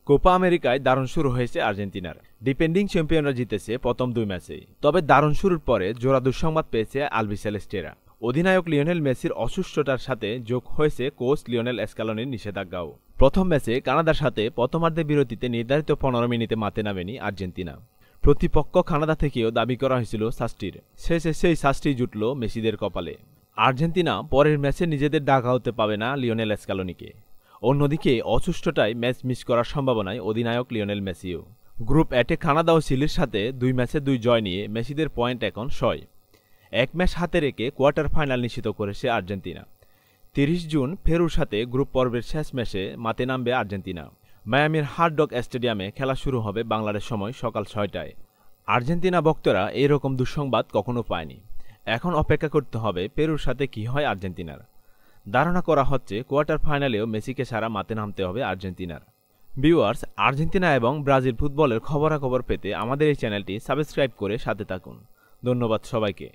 Copa আমেরিকায় দারুণ শুরু হয়েছে আর্জেন্টিনার। ডিফেন্ডিং চ্যাম্পিয়নরা জিতেছে প্রথম 2 ম্যাচেই। তবে দারুণ শুরুর পরে জোড়া দুঃসংবাদ পেয়েছে আলবিসেলেস্টেরা। অধিনায়ক লিওনেল মেসির অসুস্থতার সাথে যোগ হয়েছে কোচ লিওনেল স্ক্যালোনির নিষেধাজ্ঞাও। প্রথম ম্যাচে কানাডার সাথে প্রথমার্ধে বিরতিতে নির্ধারিত 15 মিনিটে মাঠে নামেনি আর্জেন্টিনা। প্রতিপক্ষ কানাডা থেকেও দাবি করা হয়েছিল শাস্তির। শেষে সেই শাস্তি জুটল মেসিদের কপালে। আর্জেন্টিনা পরের ম্যাচে নিজেদের ডাকআউটে পাবে না লিওনেল স্ক্যালোনিকে। অন্যদিকে অসুস্থতায় ম্যাচ মিস করার সম্ভাবনায় অধিনায়ক লিওনেল মেসিও। গ্রুপ এতে কানাডা ও চিলির সাথে 2 ম্যাচে 2 জয় নিয়ে মেসিদের পয়েন্ট এখন 6। এক ম্যাচ হাতে রেখে কোয়ার্টার ফাইনাল নিশ্চিত করেছে আর্জেন্টিনা। 30 জুন পেরুর সাথে গ্রুপ পর্বের শেষ ম্যাচে মাঠে নামবে আর্জেন্টিনা। মায়ামির হার্ড রক স্টেডিয়ামে খেলা শুরু হবে বাংলাদেশ সময় সকাল 6টায়। আর্জেন্টিনা ভক্তরা এইরকম দুঃসংবাদ কখনো পায়নি। এখন অপেক্ষা করতে হবে পেরুর সাথে কি হয় আর্জেন্টিনার। ধারণা করা হচ্ছে কোয়ার্টার ফাইনালেও মেসিকে ছাড়া মাঠে নামতে হবে আর্জেন্টিনার। ভিউয়ার্স, আর্জেন্টিনা এবং ব্রাজিল ফুটবলের খবরাখবর পেতে আমাদের এই চ্যানেলটি সাবস্ক্রাইব করে সাথে থাকুন। ধন্যবাদ সবাইকে।